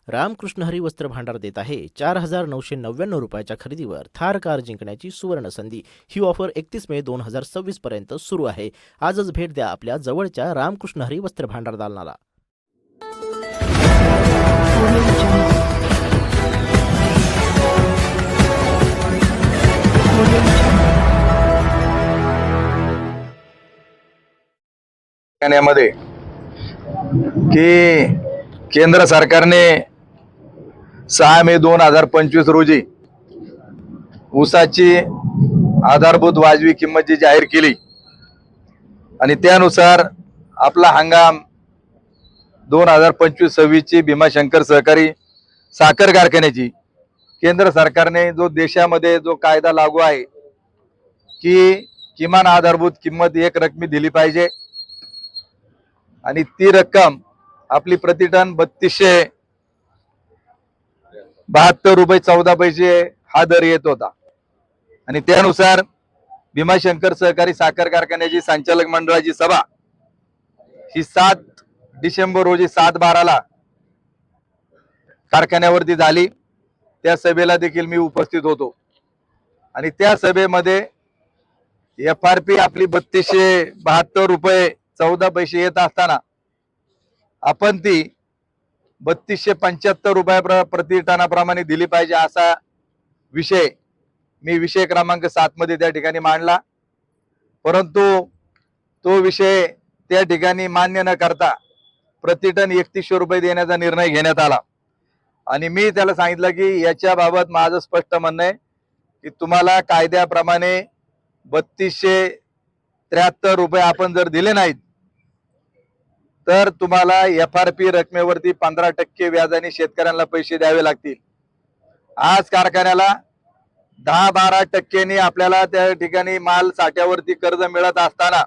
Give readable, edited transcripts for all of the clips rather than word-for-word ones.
रामकृष्ण हरी वस्त्र भांडार देत आहे 4,999 रुपयाच्या खरेदीवर थार कार जिंकण्याची सुवर्ण संधी। ही ऑफर 31 मे 2026 पर्यंत सुरू आहे। आजच भेट द्या आपल्या जवळच्या रामकृष्ण हरी वस्त्र भांडार दालनाला। मध्ये की केंद्र सरकारने 6 मे 2025 रोजी ऊसाची आधारभूत वाजवी किंमत जी जाहीर केली आणि त्यानुसार आपला हंगाम 2025-26 ची भीमाशंकर सहकारी साखर कारखान्याची केंद्र सरकारने जो देशामध्ये जो कायदा लागू आहे की किमान आधारभूत किंमत एक रकमी दिली पाहिजे आणि ती रक्कम आपली प्रति टन 3272 रुपये 14 पैसे हा दर येत होता आणि त्यानुसार भीमाशंकर सहकारी साखर कारखान्याची संचालक मंडळाची सभा ही 7 डिसेंबर रोजी 7:12 कारखान्यावरती झाली। त्या सभेला देखील मी उपस्थित होतो आणि त्या सभेमध्ये FRP आपली 3272 रुपये 14 पैसे येत असताना आपण ती 3275 रुपये प्रति टनाप्रमाणे दिली पाहिजे असा विषय मी विषय क्रमांक 7 मध्ये त्या ठिकाणी मांडला, परंतु तो विषय त्या ठिकाणी मान्य न करता प्रति टन 3100 रुपये देण्याचा निर्णय घेण्यात आला आणि मी त्याला सांगितलं की याच्या बाबत माझं स्पष्ट म्हणणं आहे की तुम्हाला कायद्याप्रमाणे 3273 रुपये आपण जर दिले नाहीत तर तुम्हाला FRP रकमेवरती 15% व्याजाने शेतकऱ्यांना पैसे द्यावे लागतील। आज कारखान्याला 10-12% आपल्याला त्या ठिकाणी माल साठ्यावरती कर्ज मिळत असताना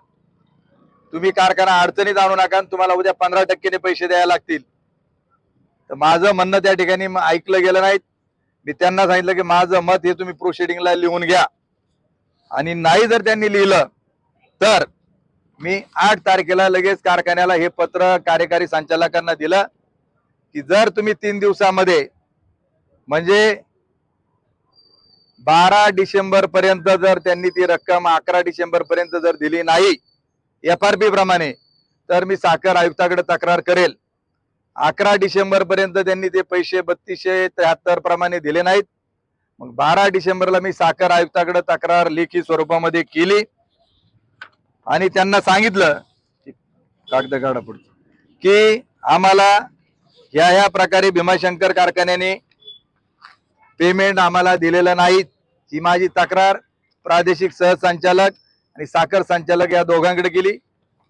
तुम्ही कारखाना अडचणीत आणू नका, तुम्हाला उद्या 15% पैसे द्यायला लागतील। तर माझं म्हणणं त्या ठिकाणी ऐकलं गेलं नाही। मी त्यांना सांगितलं की माझं मत हे तुम्ही प्रोसिडिंगला लिहून घ्या आणि नाही जर त्यांनी लिहिलं तर मी 8 तारखेला लगेच कारखान्याला हे पत्र कार्यकारी संचालकांना दिलं की जर तुम्ही 3 दिवसामध्ये म्हणजे 12 डिसेंबर पर्यंत जर त्यांनी ती रक्कम 11 डिसेंबर पर्यंत जर दिली नाही FRP प्रमाणे तर मी साखर आयुक्ताकडे तक्रार करेल। 11 डिसेंबर पर्यंत त्यांनी ते पैसे 3273 प्रमाणे दिले नाहीत, मग 12 डिसेंबरला मी साखर आयुक्ताकडे तक्रार लेखी स्वरूपामध्ये केली आणि त्यांना सांगितलं की आम्हाला ह्या प्रकारे भीमाशंकर कारखान्याने पेमेंट आम्हाला दिलेलं नाही। ही माझी तक्रार प्रादेशिक सहसंचालक आणि साखर संचालक या दोघांकडे केली।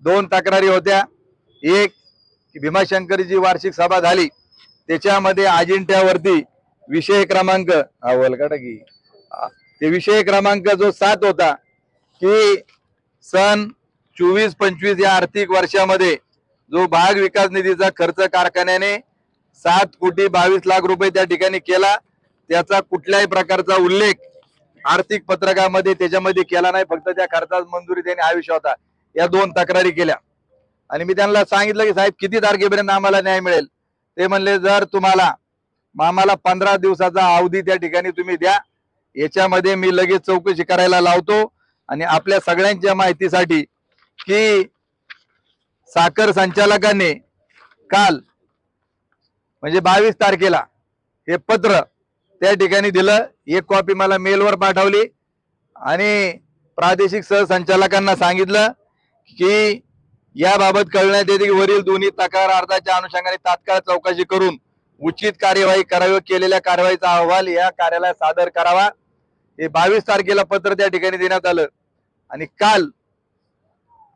2 तक्रारी होत्या, एक की भीमाशंकरची वार्षिक सभा झाली त्याच्यामध्ये अजिंठ्यावरती विषय क्रमांक ते विषय क्रमांक जो 7 होता की सन 24-25 या आर्थिक वर्षामध्ये जो भाग विकास निधीचा खर्च कारखान्याने 7,22,00,000 रुपये त्या ठिकाणी केला त्याचा कुठल्याही प्रकारचा उल्लेख आर्थिक पत्रकामध्ये त्याच्यामध्ये केला नाही, फक्त त्या खर्चाची मंजुरी त्यांनी आयुष्य होता। या 2 तक्रारी केल्या आणि मी त्यांना सांगितलं की साहेब किती तारखेपर्यंत आम्हाला न्याय मिळेल? ते म्हणले जर तुम्हाला आम्हाला 15 दिवसाचा अवधी त्या ठिकाणी तुम्ही द्या, याच्यामध्ये मी लगेच चौकशी करायला लावतो। आणि आपल्या सगळ्यांच्या माहितीसाठी की साखर संचालकांनी काल म्हणजे 22 तारखेला हे पत्र त्या ठिकाणी दिलं, एक कॉपी मला मेलवर पाठवली आणि प्रादेशिक सहसंचालकांना सांगितलं की याबाबत कळण्यात येते की वरील दोन्ही तक्रार अर्जाच्या अनुषंगाने तात्काळ चौकशी करून उचित कार्यवाही करावी, केलेल्या कारवाईचा अहवाल या कार्यालयात सादर करावा। हे 22 तारखेला पत्र त्या ठिकाणी देण्यात आलं आणि काल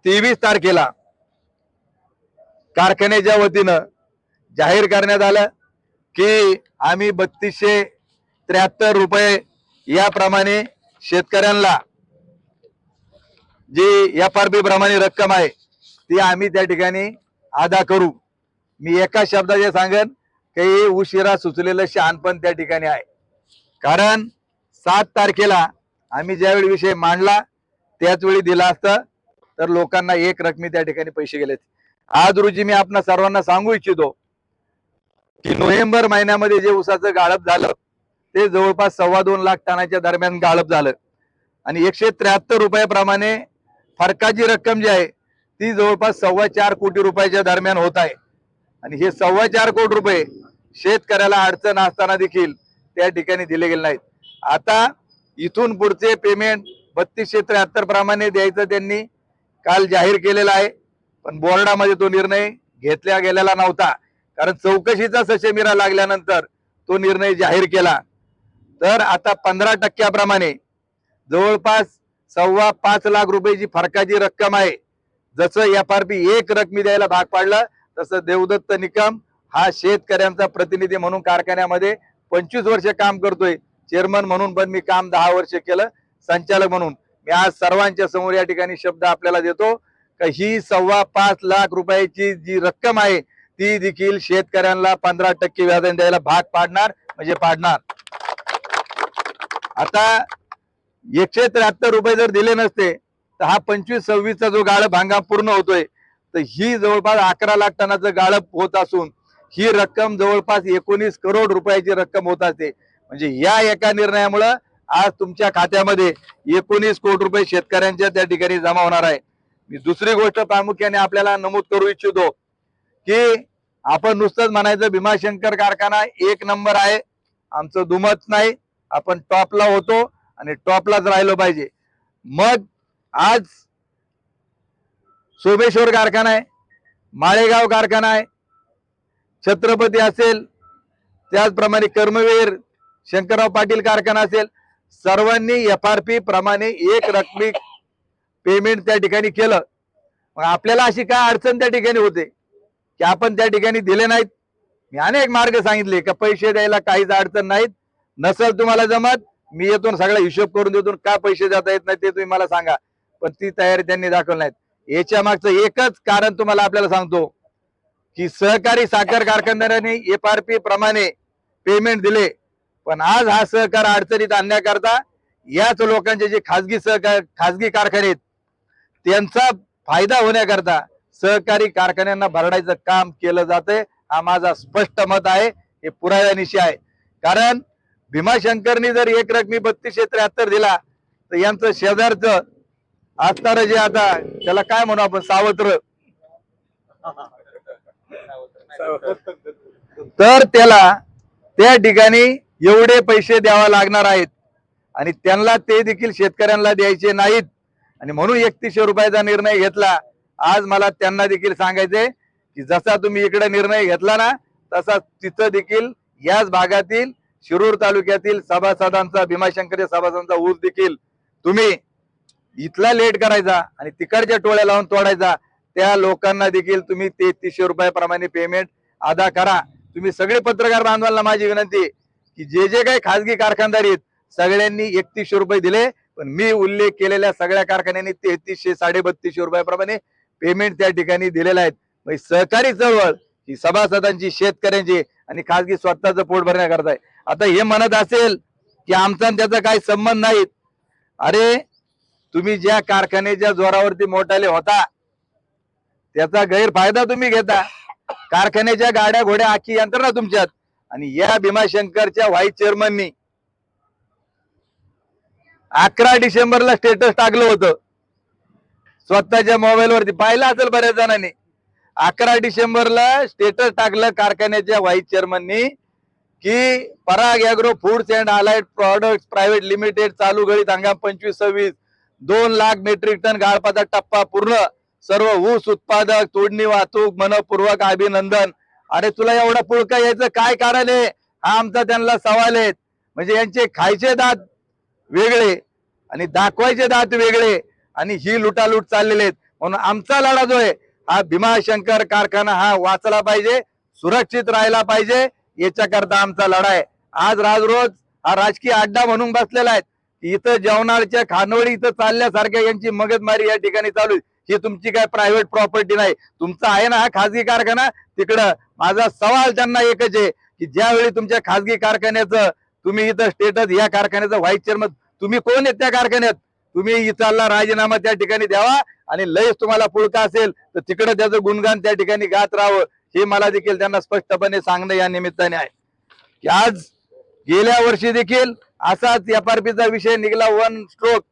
23 तारखेला कारखान्याच्या वतीनं जाहीर करण्यात आलं की आम्ही 3273 रुपये याप्रमाणे शेतकऱ्यांना जी FRP प्रमाणे रक्कम आहे ती आम्ही त्या ठिकाणी अदा करू। मी एका शब्दात सांगेन की उशिरा सुचलेलं शहाणपण त्या ठिकाणी आहे, कारण 7 तारखेला आम्ही ज्यावेळी विषय मांडला त्याच वेळी दिला असतं तर लोकांना एक रकमी त्या ठिकाणी पैसे गेलेत। आज रोजी मी आपणा सर्वांना सांगू इच्छितो की नोव्हेंबर महिन्यामध्ये जे ऊसाचं गाळप झालं ते जवळपास 2.25 लाख टनाच्या दरम्यान गाळप झालं आणि 173 रुपयाप्रमाणे फरकाची रक्कम जी आहे ती जवळपास 4.25 कोटी रुपयाच्या दरम्यान होत आहे आणि हे 4.25 कोटी रुपये शेतकऱ्याला अडचण असताना देखील त्या ठिकाणी दिले गेले नाहीत. आता इथून पुढचे पेमेंट 3273 प्रमाणे द्यायचं त्यांनी काल जाहीर केलेला आहे, पण बोर्डामध्ये तो निर्णय घेतला गेलेला नव्हता, कारण चौकशीचा सशेमिरा लागल्यानंतर तो निर्णय जाहीर केला. तर आता 15% जवळपास 5.25 लाख रुपयाची फरकाची रक्कम आहे. जसं FRP एक रकमी द्यायला भाग पाडलं तसं देवदत्त निकम हा शेतकऱ्यांचा प्रतिनिधी म्हणून कारखान्यामध्ये 25 वर्ष काम करतोय. चेअरमन म्हणून पण मी काम 10 वर्ष केलं, संचालक म्हणून. मी आज सर्वांच्या समोर या ठिकाणी शब्द आपल्याला देतो का ही 5.25 लाख रुपयाची जी रक्कम आहे ती देखील शेतकऱ्यांना 15% व्याजाने द्यायला भाग पाडणार म्हणजे पाडणार. आता 173 रुपये जर दिले नसते तर हा 25-26चा जो गाळप हंगाम पूर्ण होतोय तर ही जवळपास 11 लाख टनाचं गाळप होत असून ही रक्कम जवळपास 19 करोड रुपयाची रक्कम होत असते. म्हणजे या एका निर्णयामुळे आज तुमच्या खात्यामध्ये 19 कोटी रुपये शेतकऱ्यांच्या त्या ठिकाणी जमा होणार आहे. मी दुसरी गोष्ट प्रामुख्याने आपल्याला नमूद करू इच्छितो की आपण नुसतंच म्हणायचं भीमाशंकर कारखाना एक नंबर आहे, आमचं दुमत नाही, आपण टॉपला होतो आणि टॉपलाच राहिलो पाहिजे. मग आज सोमेश्वर कारखाना आहे, माळेगाव कारखाना आहे, छत्रपती असेल, त्याचप्रमाणे कर्मवीर शंकरराव पाटील कारखाना असेल, सर्वांनी FRP प्रमाणे एक रकमी पेमेंट त्या ठिकाणी केलं. मग आपल्याला अशी काय अडचण त्या ठिकाणी होते की आपण त्या ठिकाणी दिले नाहीत? मी अनेक मार्ग सांगितले का पैसे द्यायला काहीच अडचण नाहीत, नसेल तुम्हाला जमत मी येतो सगळा हिशोब करून देतो, का पैसे देता येत नाही ते तुम्ही मला सांगा. पण ती तयारी त्यांनी दाखवली नाहीत. याच्या मागचं एकच कारण तुम्हाला आपल्याला सांगतो की सहकारी साखर कारखानदारांनी FRP प्रमाणे पेमेंट दिले, पण आज हा सहकार अडचणीत आणण्याकरता याच लोकांचे जे खाजगी कारखाने आहेत त्यांचा फायदा होण्याकरता सहकारी कारखान्यांना भरडायचं काम केलं जातंय. हा माझा स्पष्ट मत आहे, हे पुराव्यानिशी आहे. कारण भीमाशंकरनी जर एक रकमी 3273 दिला तर यांचं शेजारचं असणार जे आता त्याला काय म्हणू आपण सावत्र, तर त्याला त्या ठिकाणी एवढे पैसे द्यावा लागणार आहेत आणि त्यांना ते देखील शेतकऱ्यांना द्यायचे नाहीत आणि म्हणून 3100 रुपयाचा निर्णय घेतला. आज मला त्यांना देखील सांगायचंय की जसा तुम्ही इकडे निर्णय घेतला ना तसा तिथं देखील याच भागातील शिरूर तालुक्यातील सभासदांचा भीमाशंकर सभासदांचा ऊस देखील तुम्ही इथला लेट करायचा आणि तिकडच्या टोळ्या लावून तोडायचा. त्या लोकांना देखील तुम्ही 3300 रुपयाप्रमाणे पेमेंट अदा करा. तुम्ही सगळे पत्रकार बांधवांना माझी विनंती की जे काही खासगी कारखानदारी आहेत सगळ्यांनी 3100 रुपये दिले, पण मी उल्लेख केलेल्या सगळ्या कारखान्यांनी 3300 3250 रुपयाप्रमाणे पेमेंट त्या ठिकाणी दिलेलं आहे. म्हणजे सहकारी चळवळ ही सभासदांची, शेतकऱ्यांची आणि खासगी स्वतःचं पोट भरण्याकरता आहे. आता हे म्हणत असेल की आमचा आणि त्याचा काही संबंध नाही, अरे तुम्ही ज्या कारखान्याच्या जोरावरती मोठाले होता त्याचा गैरफायदा तुम्ही घेता. कारखान्याच्या गाड्या घोड्या आखी यंत्रणा तुमच्यात आणि या भीमाशंकरच्या व्हाईस चेअरमननी 11 डिसेंबरला स्टेटस टाकलं होतं, स्वतःच्या मोबाईल वरती पाहिलं असेल बऱ्याच जणांनी. 11 डिसेंबरला स्टेटस टाकलं कारखान्याच्या व्हाईस चेअरमननी की Parag Agro Foods and Allied Products Private Limited चालू गळीत हंगाम 25-26 2 लाख मेट्रिक टन गाळपाचा टप्पा पूर्ण, सर्व ऊस उत्पादक तोडणी वाहतूक मनपूर्वक अभिनंदन. अरे तुला एवढा पुळका यायचं काय कारण आहे? हा आमचा त्यांना सवाल आहे. म्हणजे यांचे खायचे दात वेगळे आणि दाखवायचे दात वेगळे आणि ही लुटालूट चाललेले आहेत. म्हणून आमचा लढा जो आहे हा भीमाशंकर कारखाना हा वाचला पाहिजे, सुरक्षित राहिला पाहिजे, याच्याकरता आमचा लढा आहे. आज रोज हा राजकीय अड्डा म्हणून बसलेला आहे. इथं जेवणाच्या खानवळी इथं चालल्यासारख्या यांची मगजमारी या ठिकाणी चालू आहे. ही तुमची काय प्रायव्हेट प्रॉपर्टी नाही, तुमचा आहे ना हा खासगी कारखाना तिकडं. माझा सवाल त्यांना एकच आहे की ज्यावेळी तुमच्या खासगी कारखान्याचं तुम्ही इथं स्टेटस, या कारखान्याचं व्हाईस चेअरमन तुम्ही कोण आहेत त्या कारखान्यात, तुम्ही इथला राजीनामा त्या ठिकाणी द्यावा आणि लयच तुम्हाला पुळका असेल तर तिकडे त्याचं गुणगान त्या ठिकाणी गात राहावं. हे मला देखील त्यांना स्पष्टपणे सांगणं या निमित्ताने आहे की आज गेल्या वर्षी देखील असाच एफआरपीचा विषय निघाला वन स्ट्रोक,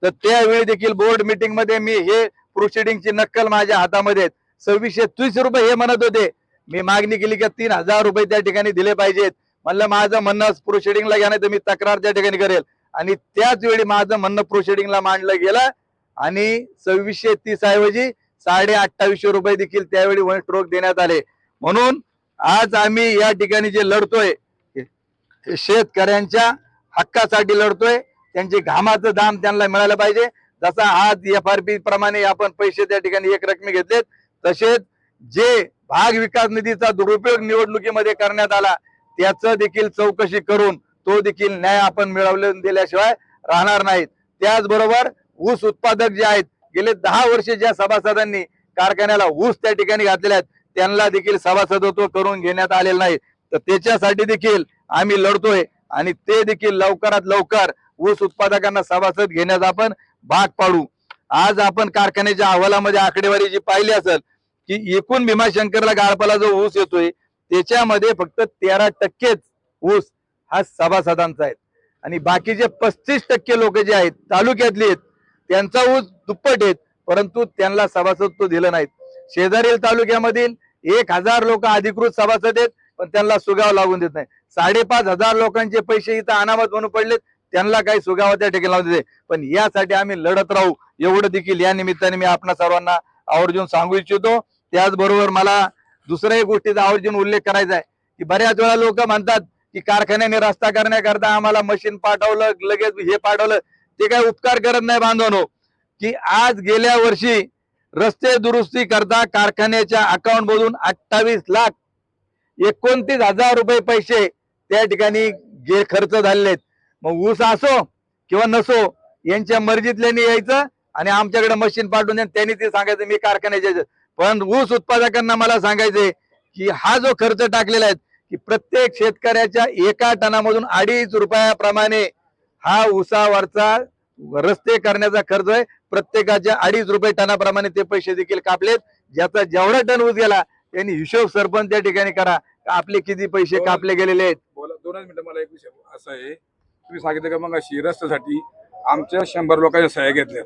तर त्यावेळी देखील बोर्ड मीटिंग मध्ये मी हे प्रोसिडिंगची नक्कल माझ्या हातामध्ये आहेत. 2630 रुपये हे म्हणत होते. मी मागणी केली की 3000 रुपये त्या ठिकाणी दिले पाहिजेत. म्हणलं माझं म्हणणं प्रोसिडिंगला घ्या, नाही तर मी तक्रार त्या ठिकाणी करेल. आणि त्याच वेळी माझं म्हणणं प्रोसिडिंगला मांडलं गेलं आणि 2630 ऐवजी 2850 रुपये देखील त्यावेळी वन स्ट्रोक देण्यात आले. म्हणून आज आम्ही या ठिकाणी जे लढतोय शेतकऱ्यांच्या हक्कासाठी लढतोय. त्यांचे घामाचं दाम त्यांना मिळालं पाहिजे. जसा आज एफआरपी प्रमाणे आपण पैसे त्या ठिकाणी एक रकमी घेतलेत, तसेच जे भाग विकास निधीचा दुरुपयोग निवडणुकीमध्ये करण्यात आला त्याचं देखील चौकशी करून तो देखील न्याय आपण मिळवून दिल्याशिवाय राहणार नाहीत. त्याचबरोबर ऊस उत्पादक जे आहेत, गेले 10 वर्षे ज्या सभासदांनी कारखान्याला ऊस त्या ठिकाणी घातलेले आहेत त्यांना देखील सभासदत्व करून घेण्यात आलेलं नाही. तर त्याच्यासाठी देखील आम्ही लढतोय आणि ते देखील लवकरात लवकर ऊस उत्पादकांना सभासद घेण्यास आपण भाग पाडू. आज आपण कारखान्याच्या अहवालामध्ये आकडेवारी जी पाहिली असेल की एकूण भीमाशंकरला गाळपाला जो ऊस येतोय त्याच्यामध्ये फक्त 13% ऊस हा सभासदांचा आहे आणि बाकीचे 35% लोक जे आहेत तालुक्यातले आहेत त्यांचा ऊस दुप्पट आहेत, परंतु त्यांना सभासदत्व दिलं नाहीत. शेजारील तालुक्यामधील 1000 लोक अधिकृत सभासद आहेत, पण त्यांना सुगाव लागून देत नाही. 5500 लोकांचे पैसे इथं अनामत म्हणून पडलेत, त्यांना काही सुगाव त्या ठिकाणी लावून देते. पण यासाठी आम्ही लढत राहू एवढं देखील या निमित्ताने मी आपणा सर्वांना आवर्जून सांगू इच्छितो. त्याचबरोबर मला दुसऱ्याही गोष्टीचा आवर्जून उल्लेख करायचा आहे की बऱ्याच वेळा लोक म्हणतात की कारखान्याने रस्ता करण्याकरता आम्हाला मशीन पाठवलं, लगेच हे पाठवलं. ते काही उपकार करत नाही बांधवांनो. की आज गेल्या वर्षी रस्ते दुरुस्ती करता कारखान्याच्या अकाउंट मधून 28,29,000 रुपये पैसे त्या ठिकाणी खर्च झालेले आहेत. मग ऊस असो किंवा नसो यांच्या मर्जीतल्याने यायचं आणि आमच्याकडे मशीन पाठवून त्यांनी ते सांगायचं मी कारखान्याचे. पण ऊस उत्पादकांना मला सांगायचंय की हा जो खर्च टाकलेला आहे की प्रत्येक शेतकऱ्याच्या एका टनामधून 2.5 रुपयाप्रमाणे हा ऊसावरचा रस्ते करण्याचा खर्च आहे. प्रत्येकाच्या 2.5 रुपये टनाप्रमाणे ते पैसे देखील कापलेत. ज्याचा जेवढा टन ऊस गेला त्यांनी हिशोब सरपंच त्या ठिकाणी करा आपले किती पैसे कापले गेलेले आहेत. बोला 2 मिनिटं. मला एक विषय असं आहे, तुम्ही सांगितलं का मग अशी रस्त्यासाठी आमच्या 100 लोकांच्या सह्या घेतल्या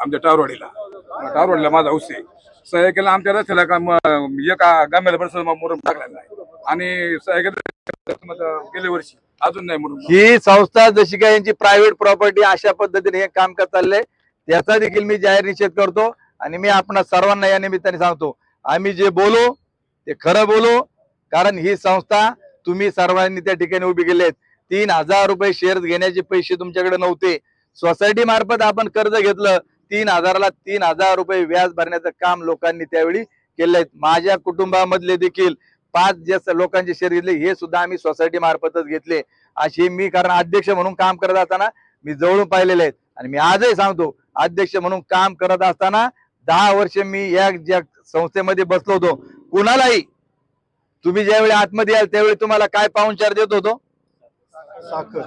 आमच्या टारवाडीला माझा ऊस आहे. सह्या केला आमच्या रस्त्याला एका गाम्याला पण मुरुम टाकलेला नाही आणि सह्या घेतल्या गेल्या वर्षी अजून नाही मुरुम. ही संस्था जशी काय यांची प्रायव्हेट प्रॉपर्टी अशा पद्धतीने हे काम करत चाललंय त्याचा देखील मी जाहीर निषेध करतो. आणि मी आपणा सर्वांना या निमित्ताने सांगतो आम्ही जे बोलो ते खरं बोलो, कारण ही संस्था तुम्ही सर्वांनी त्या ठिकाणी उभी केली आहेत. 3000 रुपये शेअर घेण्याचे पैसे तुमच्याकडे नव्हते. सोसायटी मार्फत आपण कर्ज घेतलं 3000ला 3000 रुपये व्याज भरण्याचं काम लोकांनी त्यावेळी केलंय. माझ्या कुटुंबामधले देखील 5 जे लोकांचे शेअर घेतले हे सुद्धा आम्ही सोसायटी मार्फतच घेतले. अशी मी कारण अध्यक्ष म्हणून काम करत असताना मी जवळून पाहिलेले आहेत आणि मी आजही सांगतो अध्यक्ष म्हणून काम करत असताना 10 वर्ष मी या ज्या संस्थेमध्ये बसलो होतो कुणालाही तुम्ही ज्यावेळी आतमध्ये याल त्यावेळी तुम्हाला काय पाहुणचार देत होतो? साखर,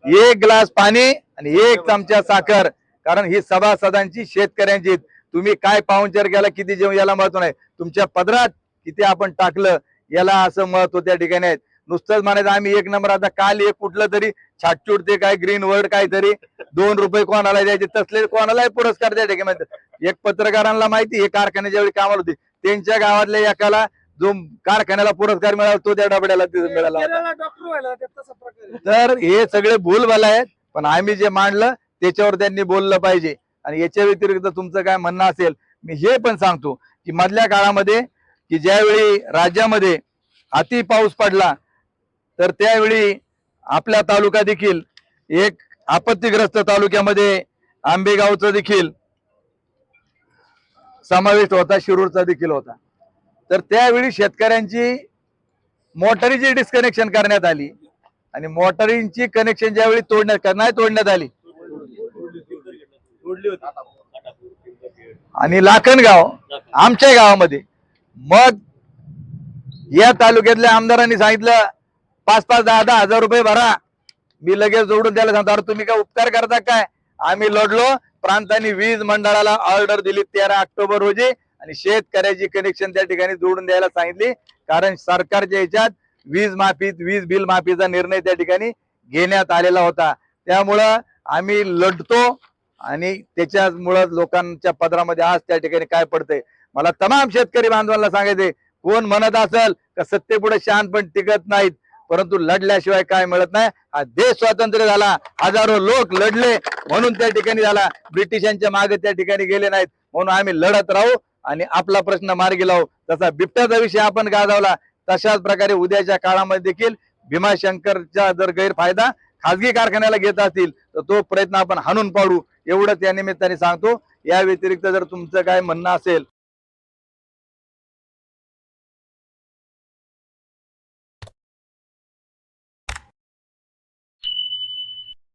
1 ग्लास पाणी आणि 1 चमचा साखर. कारण ही सभासदांची शेतकऱ्यांची तुम्ही काय पाहुणचार केला किती जेवण याला महत्व नाही, तुमच्या पदरात किती आपण टाकलं याला असं महत्व त्या ठिकाणी आहे. नुसतंच म्हणायचं आम्ही 1 नंबर. आता काल एक कुठलं तरी छाटचूट ते काय ग्रीन वर्ड काहीतरी 2 रुपये कोणाला द्यायचे तसले कोणालाही पुरस्कार त्या ठिकाणी. एक पत्रकारांना माहिती हे कारखान्याच्या वेळी कामाला होती त्यांच्या गावातल्या एकाला जो कारखान्याला पुरस्कार मिळाला तो त्या डबड्याला मिळाला. तर हे सगळे भूलभाल आहेत. पण आम्ही जे मांडलं त्याच्यावर त्यांनी बोललं पाहिजे. आणि याच्या व्यतिरिक्त तुमचं काय म्हणणं असेल मी हे पण सांगतो की मधल्या काळामध्ये की ज्यावेळी राज्यामध्ये अति पाऊस पडला तर त्यावेळी आपला तालुका देखील एक आपत्तीग्रस्त तालुक्यामध्ये आंबेगावचा देखील समावेश होता, शिरूरचा देखील होता. तर त्यावेळी शेतकऱ्यांची मोटारीची डिस्कनेक्शन करण्यात आली आणि मोटारींची कनेक्शन ज्यावेळी तोडण्यात आली आणि लाखनगाव आमच्या गावामध्ये मग या तालुक्यातल्या आमदारांनी सांगितलं 5-5, 10-10 हजार रुपये भरा. मी लगेच जोडून द्यायला सांगतो अरे तुम्ही काय उपकार करता काय? आम्ही लढलो. प्रांतांनी वीज मंडळाला ऑर्डर दिली 13 ऑक्टोबर रोजी आणि शेतकऱ्याची कनेक्शन त्या ठिकाणी जोडून द्यायला सांगितली, कारण सरकारच्या ह्याच्यात वीज बिल माफीचा निर्णय त्या ठिकाणी घेण्यात आलेला होता. त्यामुळं आम्ही लढतो आणि त्याच्यामुळं लोकांच्या पदरामध्ये आज त्या ठिकाणी काय पडतंय. मला तमाम शेतकरी बांधवांना सांगायचे, कोण म्हणत असेल का सत्तेपुढे शहाणपण टिकत नाहीत, परंतु लढल्याशिवाय काय मिळत नाही. हा देश स्वातंत्र्य झाला, हजारो लोक लढले म्हणून त्या ठिकाणी झाला, ब्रिटिशांच्या मागे त्या ठिकाणी गेले नाहीत. म्हणून आम्ही लढत राहू आणि आपला प्रश्न मार्गी लावू. तसा बिबट्याचा विषय आपण गाजवला, तशाच प्रकारे उद्याच्या काळामध्ये देखील भीमाशंकरचा जर गैरफायदा खासगी कारखान्याला घेत असतील तर तो प्रयत्न आपण हाणून पाडू, एवढंच या निमित्ताने सांगतो. या व्यतिरिक्त जर तुमचं काय म्हणणं असेल